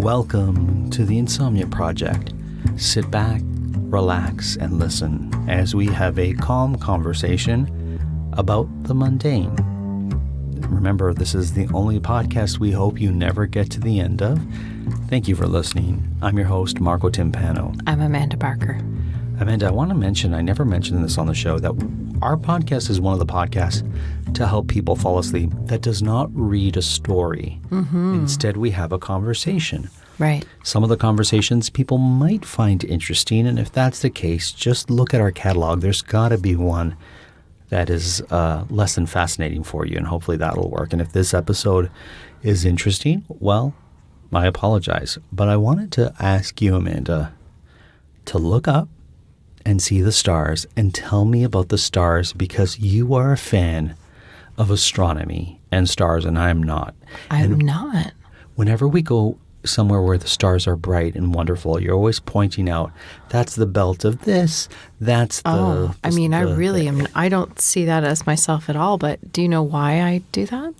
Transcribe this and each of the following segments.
Welcome to the Insomnia Project. Sit back, relax, and listen as we have a calm conversation about the mundane. Remember, this is the only podcast we hope you never get to the end of. Thank you for listening. I'm your host, Marco Timpano. I'm Amanda Barker. Amanda, I want to mention, I never mentioned this on the show, that our podcast is one of the podcasts to help people fall asleep that does not read a story. Mm-hmm. Instead, we have a conversation. Right. Some of the conversations people might find interesting, and if that's the case, just look at our catalog. There's got to be one that is less than fascinating for you, and hopefully that'll work. And if this episode is interesting, well, I apologize. But I wanted to ask you, Amanda, to look up and see the stars and tell me about the stars, because you are a fan of astronomy and stars, and I'm not. I'm not. Whenever we go somewhere where the stars are bright and wonderful, you're always pointing out, that's the belt of this, that's the... I don't see that as myself at all, but do you know why I do that?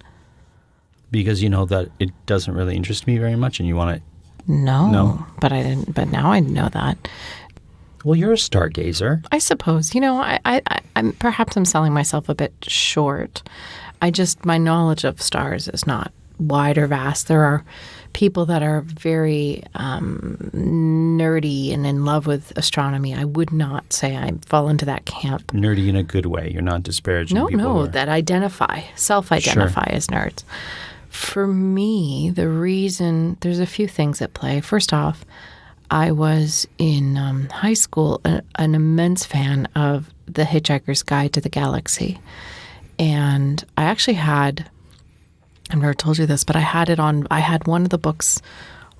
Because you know that it doesn't really interest me very much and you want to... No, but I didn't. But now I know that. Well, you're a stargazer. I suppose. You know, I'm perhaps I'm selling myself a bit short. My knowledge of stars is not wide or vast. There are people that are very nerdy and in love with astronomy. I would not say I fall into that camp. Nerdy in a good way. You're not disparaging people. No, that self-identify as nerds. For me, the reason, there's a few things at play. First off, I was in high school an immense fan of The Hitchhiker's Guide to the Galaxy. And I actually had, I've never told you this, but I had one of the books,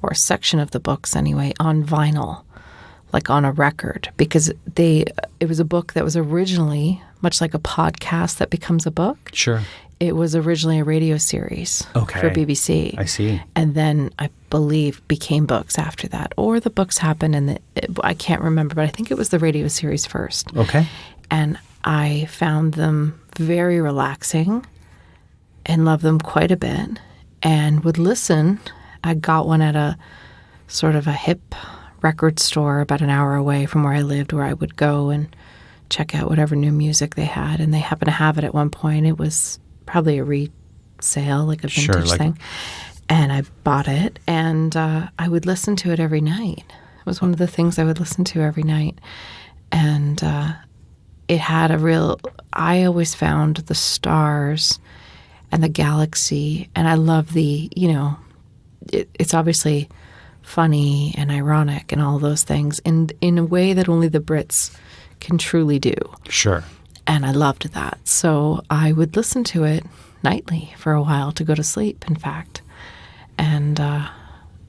or a section of the books anyway, on vinyl, like on a record, because it was a book that was originally, much like a podcast that becomes a book. Sure. It was originally a radio series for BBC. I see. And then I believe became books after that. Or the books happened and I can't remember, but I think it was the radio series first. Okay. And I found them very relaxing and loved them quite a bit and would listen. I got one at a sort of a hip record store about an hour away from where I lived, where I would go and check out whatever new music they had. And they happened to have it at one point. It was probably a resale, like a vintage thing. And I bought it, and I would listen to it every night. It was one of the things I would listen to every night. And it had I always found the stars and the galaxy, and I love it's obviously funny and ironic and all those things in a way that only the Brits can truly do. Sure. And I loved that. So I would listen to it nightly for a while to go to sleep, in fact. And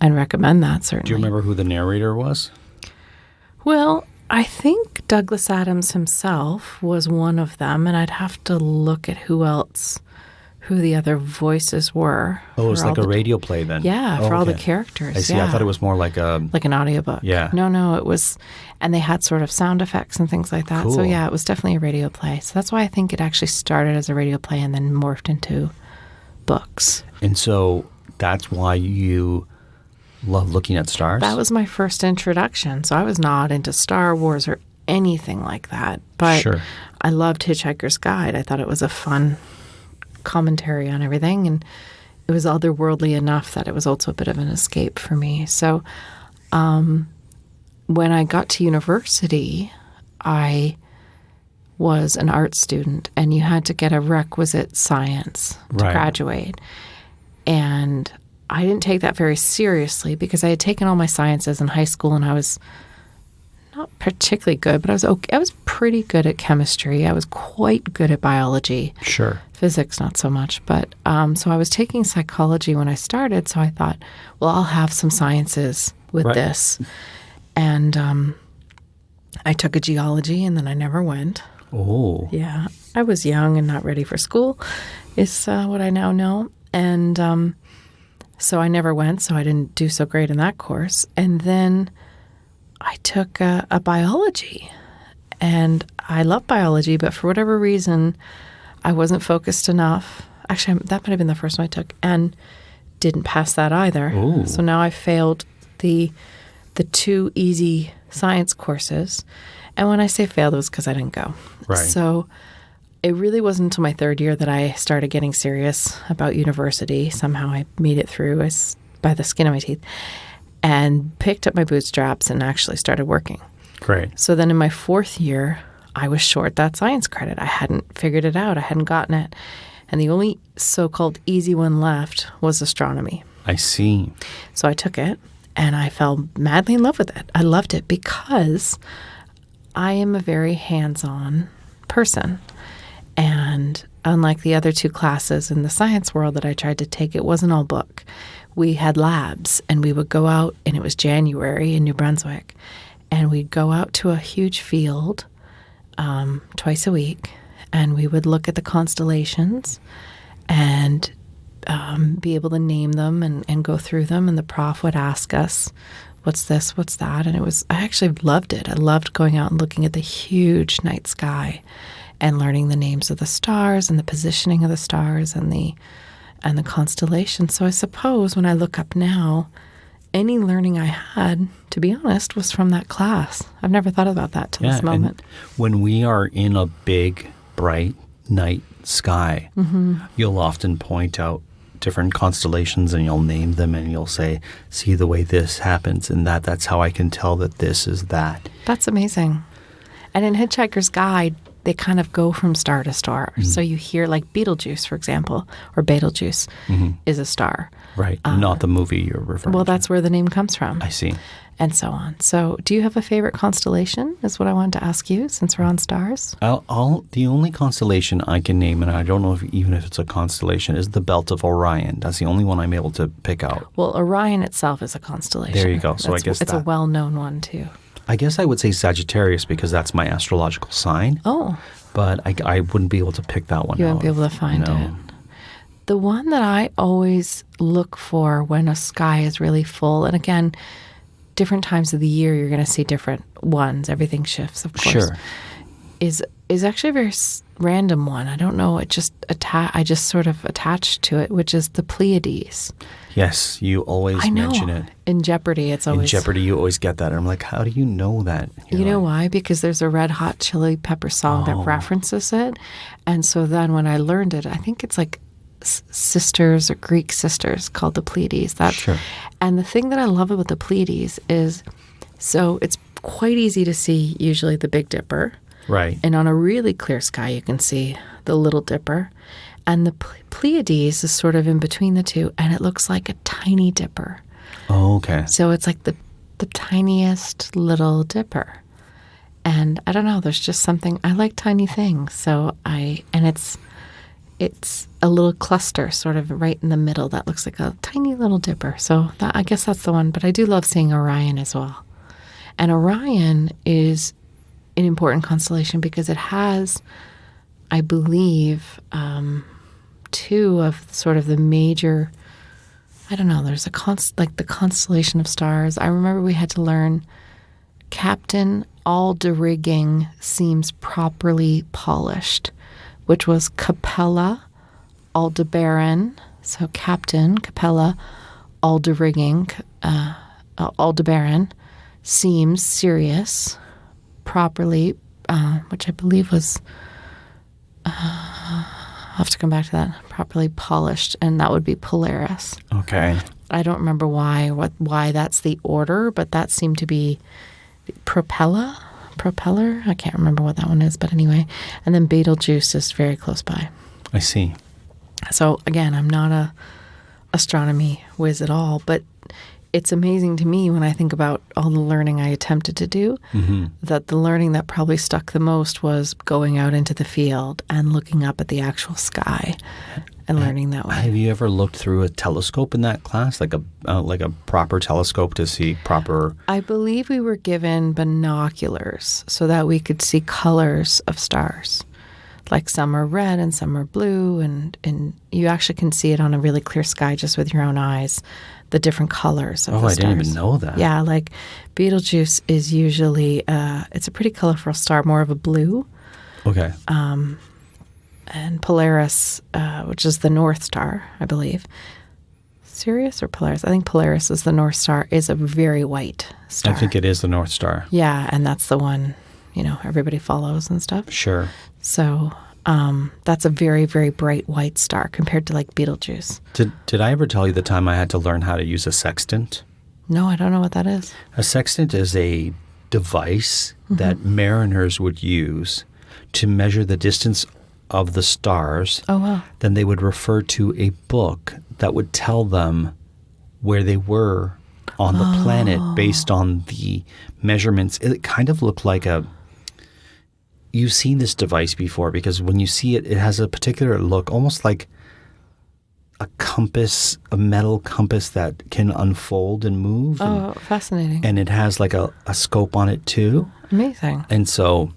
recommend that, certainly. Do you remember who the narrator was? Well, I think Douglas Adams himself was one of them, and I'd have to look at who the other voices were. Oh, it was like a radio play then? Yeah, for all the characters. I see. Yeah. I thought it was more like an audiobook. Yeah. No, it was, and they had sort of sound effects and things like that. Cool. So yeah, it was definitely a radio play. So that's why I think it actually started as a radio play and then morphed into books. And so that's why you love looking at stars? That was my first introduction. So I was not into Star Wars or anything like that. But sure. I loved Hitchhiker's Guide. I thought it was a fun commentary on everything, and it was otherworldly enough that it was also a bit of an escape for me. So when I got to university, I was an art student, and you had to get a requisite science to graduate. And I didn't take that very seriously because I had taken all my sciences in high school, and I was not particularly good, but I was okay. I was pretty good at chemistry. I was quite good at biology. Sure. Physics, not so much. But so I was taking psychology when I started, so I thought, well, I'll have some sciences with this. And I took a geology, and then I never went. Oh. Yeah. I was young and not ready for school, is what I now know. And so I never went, so I didn't do so great in that course. And then I took a biology, and I love biology, but for whatever reason, I wasn't focused enough. Actually, that might have been the first one I took, and didn't pass that either. Ooh. So now I failed the 2 easy science courses. And when I say failed, it was because I didn't go. Right. So it really wasn't until my 3rd year that I started getting serious about university. Somehow I made it through by the skin of my teeth and picked up my bootstraps and actually started working. Great. So then in my 4th year, I was short that science credit. I hadn't figured it out. I hadn't gotten it. And the only so-called easy one left was astronomy. I see. So I took it, and I fell madly in love with it. I loved it because I am a very hands-on person. And unlike the other 2 classes in the science world that I tried to take, it wasn't all book. We had labs, and we would go out, and it was January in New Brunswick, and we'd go out to a huge field twice a week, and we would look at the constellations and be able to name them and go through them. And the prof would ask us, what's this, what's that? And I actually loved it. I loved going out and looking at the huge night sky and learning the names of the stars and the positioning of the stars and the constellations. So I suppose when I look up now, any learning I had, to be honest, was from that class. I've never thought about that till this moment. And when we are in a big, bright night sky, you'll often point out different constellations and you'll name them and you'll say, see the way this happens and that's how I can tell that this is that. That's amazing. And in Hitchhiker's Guide, they kind of go from star to star. So you hear like Betelgeuse, for example, or Betelgeuse is a star. Right. Not the movie you're referring to. Well, that's where the name comes from. I see. And so on. So do you have a favorite constellation is what I wanted to ask you since we're on stars? The only constellation I can name, and I don't know even if it's a constellation, is the belt of Orion. That's the only one I'm able to pick out. Well, Orion itself is a constellation. There you go. So I guess it's a well-known one too. I guess I would say Sagittarius because that's my astrological sign. Oh. But I wouldn't be able to pick that one out. You wouldn't be able to find it. The one that I always look for when a sky is really full, and again, different times of the year, you're going to see different ones. Everything shifts, of course. Sure. Is actually a very random one. I don't know. I just sort of attached to it, which is the Pleiades. Yes, you always mention it. In Jeopardy, it's always... In Jeopardy, you always get that. And I'm like, how do you know that? You know why? Because there's a Red Hot Chili Pepper song that references it. And so then when I learned it, I think it's like sisters or Greek sisters called the Pleiades. Sure. And the thing that I love about the Pleiades is, so it's quite easy to see usually the Big Dipper. Right. And on a really clear sky, you can see the Little Dipper. And the Pleiades is sort of in between the two, and it looks like a tiny dipper. Oh, okay. So it's like the tiniest Little Dipper. And I don't know, there's just something, I like tiny things. And it's a little cluster sort of right in the middle that looks like a tiny Little Dipper. So I guess that's the one. But I do love seeing Orion as well. And Orion is an important constellation because it has, I believe, 2 of sort of the major, I don't know, there's like the constellation of stars. I remember we had to learn Captain all the rigging seems properly polished, which was Capella Aldebaran. So Captain, Capella, Aldebaran seems serious, properly, which I believe was, I'll have to come back to that, properly polished, and that would be Polaris. Okay. I don't remember why that's the order, but that seemed to be Propeller? I can't remember what that one is, but anyway. And then Betelgeuse is very close by. I see. So again, I'm not a astronomy whiz at all, but it's amazing to me when I think about all the learning I attempted to do, that the learning that probably stuck the most was going out into the field and looking up at the actual sky and learning that way. Have you ever looked through a telescope in that class, like a proper telescope to see proper? I believe we were given binoculars so that we could see colors of stars. Like some are red and some are blue, and you actually can see it on a really clear sky just with your own eyes, the different colors of the stars. I didn't even know that. Yeah, like Betelgeuse is usually, it's a pretty colorful star, more of a blue. Okay. And Polaris, which is the North Star, I believe, it's Sirius or Polaris? I think Polaris is the North Star, is a very white star. I think it is the North Star. Yeah, and that's the one, everybody follows and stuff. Sure. So that's a very, very bright white star compared to like Betelgeuse. Did I ever tell you the time I had to learn how to use a sextant? No, I don't know what that is. A sextant is a device that mariners would use to measure the distance of the stars. Oh, wow. Then they would refer to a book that would tell them where they were on the planet based on the measurements. It kind of looked like you've seen this device before, because when you see it, it has a particular look, almost like a compass, a metal compass that can unfold and move. Oh, fascinating. And it has like a scope on it too. Amazing. And so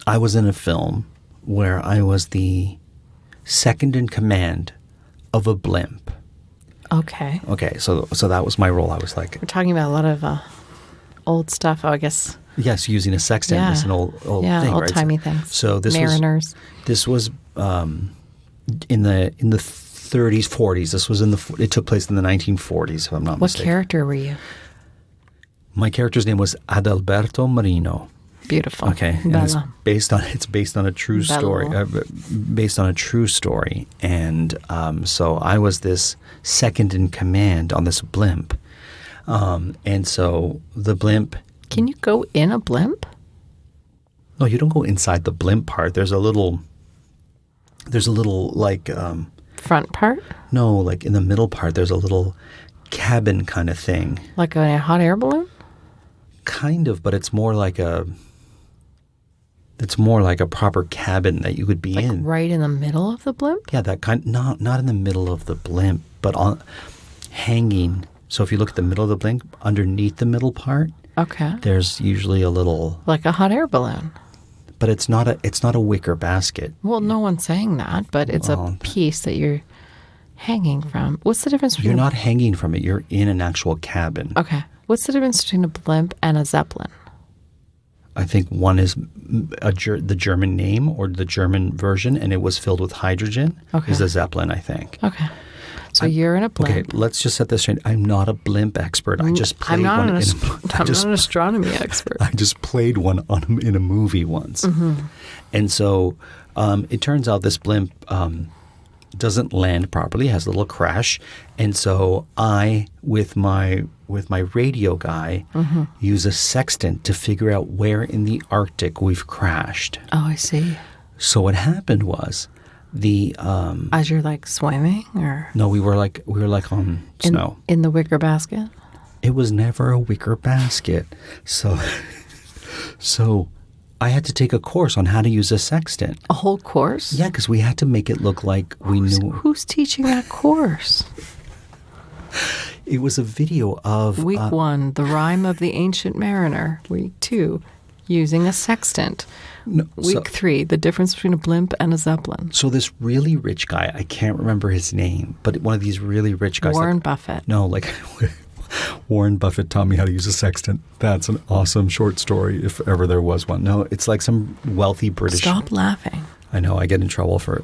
I was in a film where I was the second in command of a blimp. Okay. Okay, so that was my role. I was like... We're talking about a lot of old stuff, I guess. Yes, using a sextant is an old thing, right? Old-timey things. So this Mariners. This was in the 30s, 40s. This was it took place in the 1940s, if I'm not mistaken. What character were you? My character's name was Adalberto Marino. Beautiful. Okay, and it's based on a true story. Based on a true story, and so I was this second in command on this blimp, and so the blimp. Can you go in a blimp? No, you don't go inside the blimp part. There's a little like front part. No, like in the middle part. There's a little cabin kind of thing. Like a hot air balloon. Kind of, but it's more like a. It's more like a proper cabin that you could be in. Right in the middle of the blimp? Yeah, that kind. Not in the middle of the blimp, but hanging. So if you look at the middle of the blimp, underneath the middle part, okay, there's usually a little. Like a hot air balloon. But it's not a wicker basket. Well, no one's saying that, but it's a piece that you're hanging from. What's the difference between... You're not hanging from it. You're in an actual cabin. Okay. What's the difference between a blimp and a Zeppelin? I think one is the German name or the German version, and it was filled with hydrogen. Okay. Is a Zeppelin, I think. Okay. So you're in a blimp. Okay, let's just set this straight. I'm not a blimp expert. I just played one. I'm not an astronomy expert. I just played one in a movie once. Mm-hmm. And so it turns out this blimp doesn't land properly, has a little crash. And so I, with my radio guy, use a sextant to figure out where in the Arctic we've crashed. Oh, I see. So what happened was as you're like swimming, or no, we were like on snow in the wicker basket. It was never a wicker basket. So I had to take a course on how to use a sextant. A whole course? Yeah, because we had to make it look like we knew. Who's teaching that course? It was a video of Week 1, the rhyme of the ancient mariner. Week 2, using a sextant. No, Week 3, the difference between a blimp and a Zeppelin. So this really rich guy, I can't remember his name, but one of these really rich guys. Warren Buffett. No, like Warren Buffett taught me how to use a sextant. That's an awesome short story, if ever there was one. No, it's like some wealthy British. Stop laughing. I know, I get in trouble for.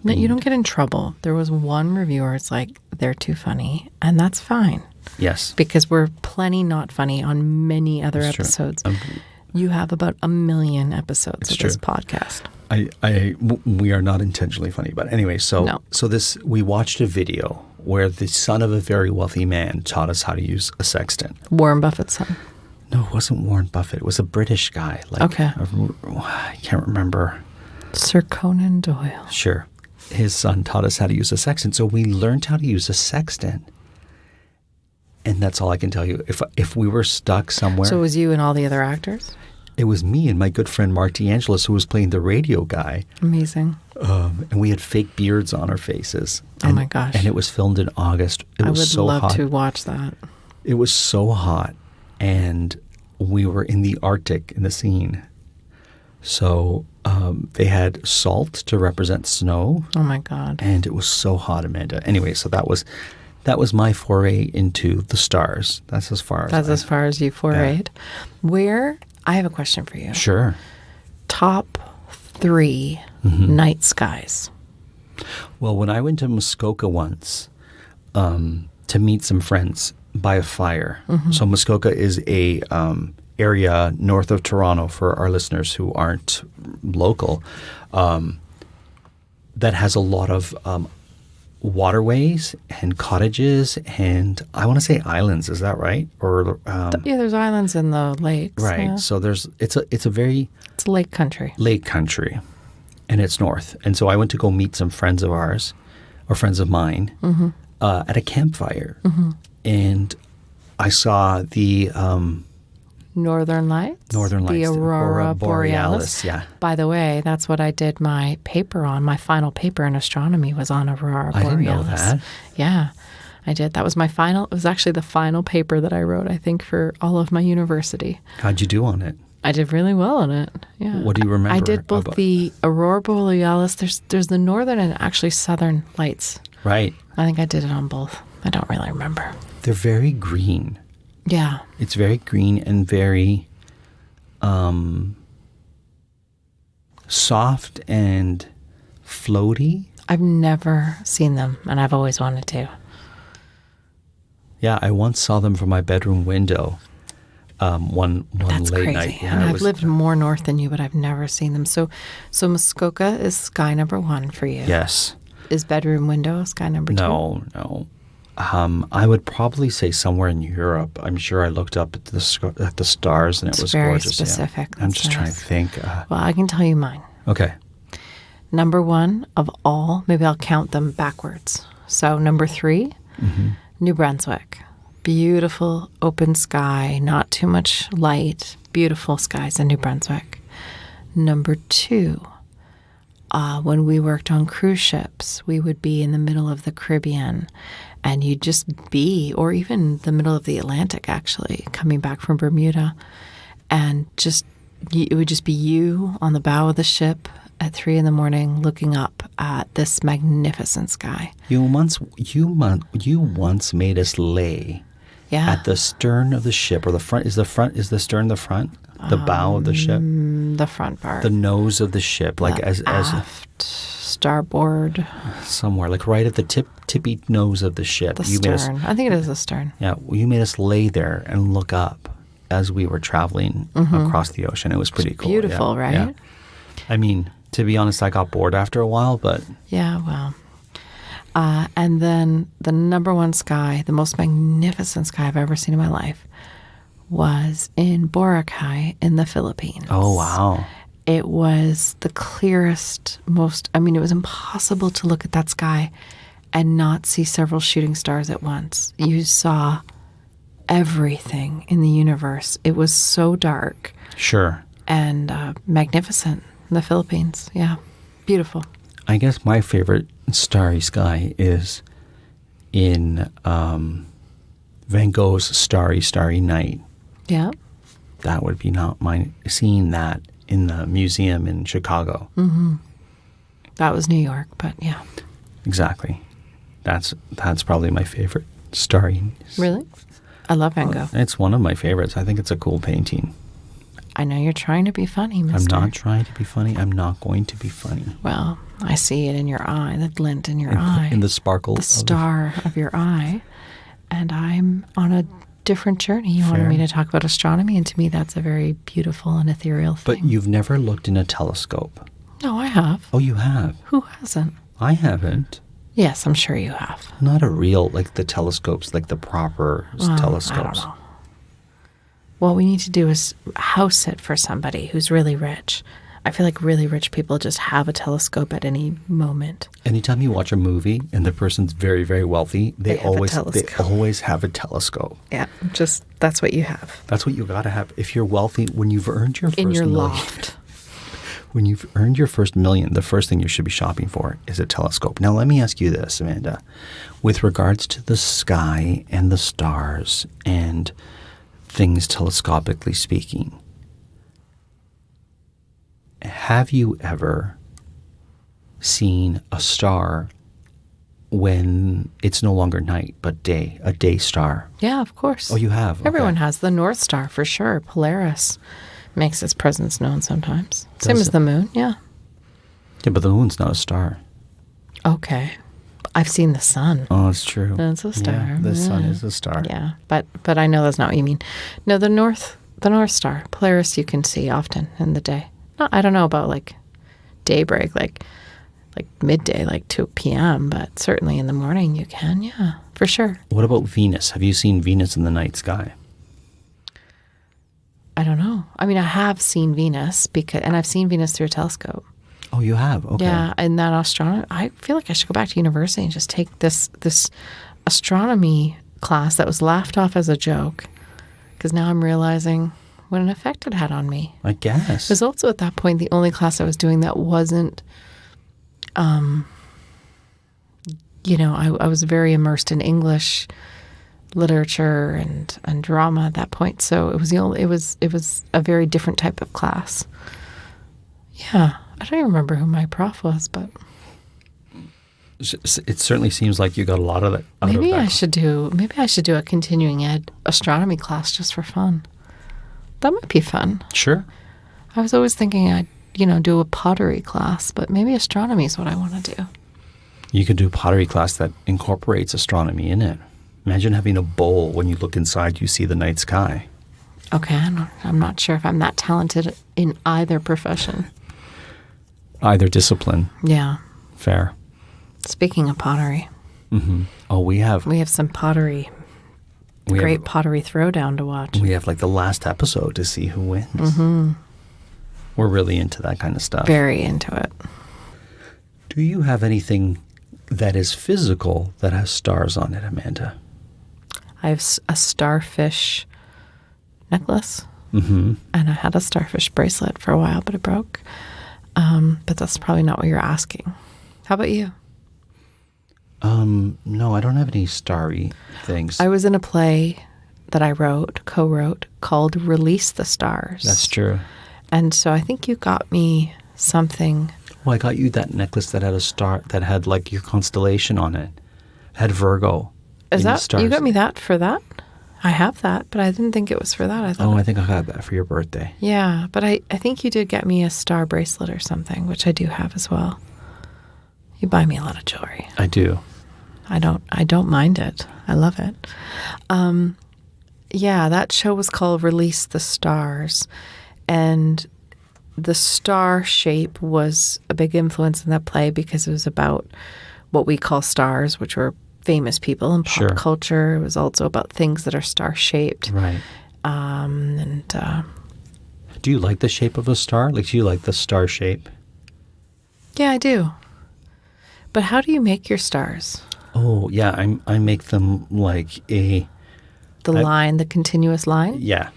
No, you don't get in trouble. There was one reviewer, it's like, they're too funny, and that's fine. Yes. Because we're plenty not funny on many other episodes. You have about 1 million episodes of this podcast. We are not intentionally funny, but anyway, so we watched a video where the son of a very wealthy man taught us how to use a sextant. Warren Buffett's son. No, it wasn't Warren Buffett. It was a British guy. Okay. I can't remember. Sir Conan Doyle. Sure. His son taught us how to use a sextant. So we learned how to use a sextant. And that's all I can tell you. If we were stuck somewhere. So it was you and all the other actors? It was me and my good friend Mark DeAngelis, who was playing the radio guy. Amazing. And we had fake beards on our faces. Oh my gosh. And it was filmed in August. It was so hot. I would love to watch that. It was so hot. And we were in the Arctic in the scene. So they had salt to represent snow. Oh my God. And it was so hot, Amanda. Anyway, so that was my foray into the stars. That's as far as you forayed. Yeah. I have a question for you. Sure. Top 3 night skies. Well, when I went to Muskoka once, to meet some friends by a fire. So Muskoka is a area north of Toronto, for our listeners who aren't local, that has a lot of waterways and cottages and I want to say islands. Is that right? Or Yeah, there's islands in the lakes. right. Yeah. So it's a very It's lake country. lake country, and it's north. And so I went to go meet some friends of ours, or friends of mine, at a campfire, and I saw the Northern Lights? Northern Lights, The aurora borealis. Yeah, By the way, that's what I did my paper on. My final paper in astronomy was on aurora I borealis. didn't know that. Yeah, I did. That was my final. It was actually the final paper that I wrote, I think, for all of my university. How'd you do on it? I did really well on it. Yeah. What do you remember I did both about- the aurora borealis. There's the northern and actually southern lights. Right, I think I did it on both. I don't really remember. they're very green. Yeah. It's very green and very soft and floaty. I've never seen them, and I've always wanted to. Yeah, I once saw them from my bedroom window. One That's late crazy. night. Yeah, And it I've was- lived more north than you, but I've never seen them. So Muskoka is sky number one for you. Yes. Is bedroom window sky number two? No. I would probably say somewhere in Europe. I'm sure I looked up at the stars and it It's was very gorgeous. specific. Yeah. I'm That's just trying to nice. think. Well, I can tell you mine. Okay. Number one of all, maybe I'll count them backwards. So number 3, New Brunswick. Beautiful open sky, not too much light. Beautiful skies in New Brunswick. Number 2, when we worked on cruise ships, we would be in the middle of the Caribbean and you'd just be, or even the middle of the Atlantic actually, coming back from Bermuda. And it would just be you on the bow of the ship at 3 a.m. looking up at this magnificent sky. You once made us lay Yeah. at the stern of the ship, or the front. Is the stern the front? The bow of the ship? The front part. The nose of the ship, like as aft, starboard, somewhere, like right at the tippy nose of the ship. the You made us, stern. I think it is the stern. yeah, you made us lay there and look up as we were traveling across the ocean. It was pretty cool. Beautiful, yeah, right? yeah. I mean, to be honest, I got bored after a while, but Yeah, well. And then the number one sky, the most magnificent sky I've ever seen in my life, was in Boracay in the Philippines. oh wow, It was the clearest, it was impossible to look at that sky and not see several shooting stars at once. You saw everything in the universe. It was so dark sure. and magnificent in the Philippines. Yeah, beautiful. I guess my favorite starry sky is in Van Gogh's Starry, Starry Night. Yeah. That would be not mine. Seeing that in the museum in Chicago. That was New York, but yeah. Exactly. That's probably my favorite starry. Really? I love Van Gogh. It's one of my favorites. I think it's a cool painting. I know you're trying to be funny, I'm mister. not trying to be funny. I'm not going to be funny. Well, I see it in your eye, the glint in your eye. In the sparkle. the star of your eye. And I'm on a different journey. You wanted Fair. me to talk about astronomy, and to me that's a very beautiful and ethereal But thing. you've never looked in a telescope. No, I have. Oh, you have? Who hasn't? I haven't. Yes, I'm sure you have. Not a real, like the telescopes, like the proper Well, telescopes. I don't know. What we need to do is house sit for somebody who's really rich. I feel like really rich people just have a telescope at any moment. Anytime you watch a movie and the person's very, very wealthy, they They have a always telescope. have a telescope. Yeah, just that's what you have That's what you gotta have. If you're wealthy, when you've earned your first in your million, loft. when you've earned your first million, the first thing you should be shopping for is a telescope. Now, let me ask you this, Amanda. With regards to the sky and the stars and things telescopically speaking, have you ever seen a star when it's no longer night but day, a day star? Yeah, of course. Oh, you have? Okay. Everyone has the North Star for sure. Polaris makes its presence known sometimes. Same Does as it? the moon, yeah. Yeah, but the moon's not a star. Okay. I've seen the sun. Oh, it's true. That's a star. Yeah, the sun is a star. Yeah, but I know that's not what you mean. No, the North Star, Polaris, you can see often in the day. No, I don't know about like daybreak, like midday, like 2 p.m., but certainly in the morning you can, yeah, for sure. What about Venus? Have you seen Venus in the night sky? I don't know. I mean, I have seen Venus and I've seen Venus through a telescope. Oh, you have? Okay. Yeah, and that astronomy, I feel like I should go back to university and just take this astronomy class that was laughed off as a joke, because now I'm realizing what an effect it had on me. I guess. It was also at that point the only class I was doing that wasn't, I was very immersed in English literature and drama at that point. So it was a very different type of class. Yeah, I don't even remember who my prof was, but it certainly seems like you got a lot of that. Maybe I should do a continuing ed astronomy class just for fun. That might be fun. Sure. I was always thinking I'd do a pottery class, but maybe astronomy is what I want to do. You could do a pottery class that incorporates astronomy in it. Imagine having a bowl. When you look inside, you see the night sky. Okay, I'm not sure if I'm that talented in either profession. Either discipline. Yeah. Fair. Speaking of pottery. Mm-hmm. Oh, we have some pottery. Great pottery throwdown to watch. We have like the last episode to see who wins. Mm-hmm. We're really into that kind of stuff. Very into it. Do you have anything that is physical that has stars on it, Amanda? I have a starfish necklace. Mm-hmm. And I had a starfish bracelet for a while, but it broke. But that's probably not what you're asking. How about you? No, I don't have any starry things. I was in a play that I co-wrote, called Release the Stars. That's true. And so I think you got me something. Well, I got you that necklace that had a star, that had like your constellation on it. It had Virgo. Is that, stars. you got me that for that? I have that, but I didn't think it was for that. I thought. Oh, I think I got that for your birthday. Yeah, but I think you did get me a star bracelet or something, which I do have as well. You buy me a lot of jewelry. I do. I don't mind it. I love it. Yeah, that show was called Release the Stars. And the star shape was a big influence in that play because it was about what we call stars, which were famous people in pop culture. It was also about things that are star-shaped. Right. Do you like the shape of a star? Like, do you like the star shape? Yeah, I do. But how do you make your stars? Oh, yeah. I make them like the continuous line? Yeah.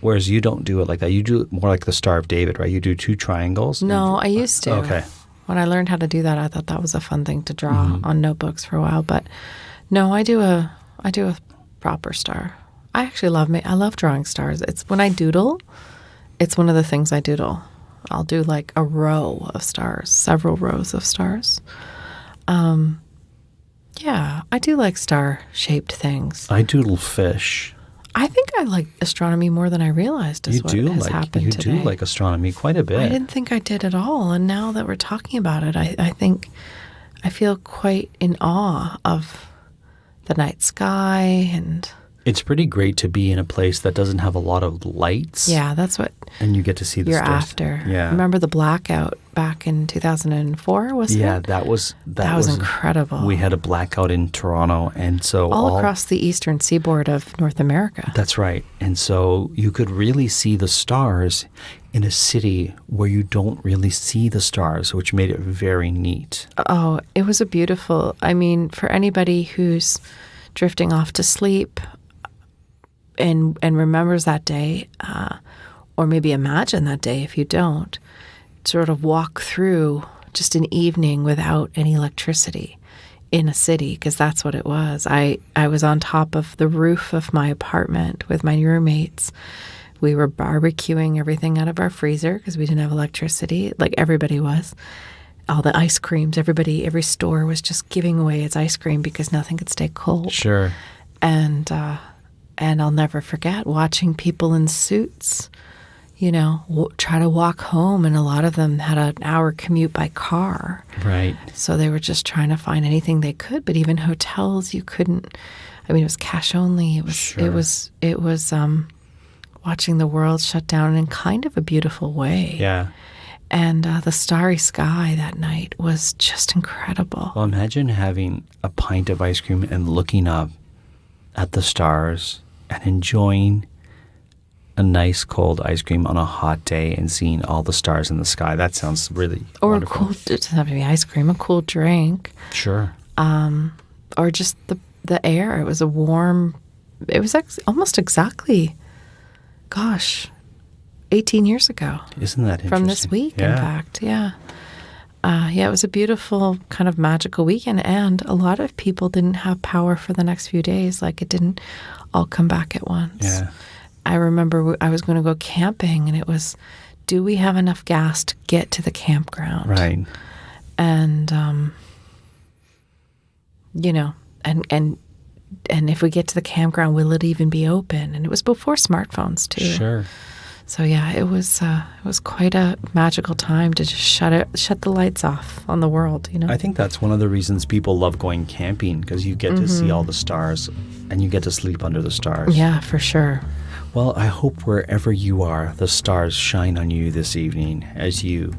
Whereas you don't do it like that. You do it more like the Star of David, right? You do 2 triangles. No, I used to. Okay. When I learned how to do that, I thought that was a fun thing to draw on notebooks for a while. But no, I do a proper star. I actually I love drawing stars. It's when I doodle, it's one of the things I doodle. I'll do like a row of stars, several rows of stars. Yeah, I do like star-shaped things. I doodle fish. I think I like astronomy more than I realized is what has happened today. You do like astronomy quite a bit. I didn't think I did at all. And now that we're talking about it, I think I feel quite in awe of the night sky. And it's pretty great to be in a place that doesn't have a lot of lights. Yeah, that's what and you get to see the you're stars. After. Yeah. Remember the blackout back in 2004, was it? Yeah, that was incredible. We had a blackout in Toronto, and so all across the eastern seaboard of North America. That's right. And so you could really see the stars in a city where you don't really see the stars, which made it very neat. Oh, it was a beautiful, for anybody who's drifting off to sleep and remembers that day, or maybe imagine that day if you don't, sort of walk through just an evening without any electricity in a city, because that's what it was. I was on top of the roof of my apartment with my roommates. We were barbecuing everything out of our freezer because we didn't have electricity, like everybody was. All the ice creams, every store was just giving away its ice cream because nothing could stay cold. Sure. And I'll never forget watching people in suits try to walk home, and a lot of them had an hour commute by car. Right. So they were just trying to find anything they could, but even hotels, you couldn't. I mean, it was cash only. It was watching the world shut down in kind of a beautiful way. Yeah. And the starry sky that night was just incredible. Well, imagine having a pint of ice cream and looking up at the stars and enjoying a nice cold ice cream on a hot day and seeing all the stars in the sky. That sounds really wonderful. It doesn't have to be ice cream, a cool drink. Sure. Or just the air. It was almost exactly, 18 years ago. Isn't that interesting? From this week, in fact. Yeah. It was a beautiful kind of magical weekend, and a lot of people didn't have power for the next few days. Like, it didn't all come back at once. Yeah. I remember I was going to go camping, and it was, do we have enough gas to get to the campground? Right. And, and if we get to the campground, will it even be open? And it was before smartphones, too. Sure. So yeah, it was quite a magical time to just shut the lights off on the world. I think that's one of the reasons people love going camping, because you get to see all the stars, and you get to sleep under the stars. Yeah, for sure. Well, I hope wherever you are, the stars shine on you this evening as you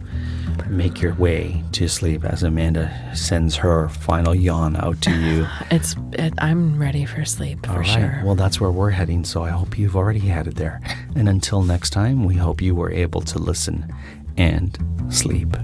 make your way to sleep, as Amanda sends her final yawn out to you. I'm ready for sleep, for right. sure. Well, that's where we're heading, so I hope you've already headed there. And until next time, we hope you were able to listen and sleep.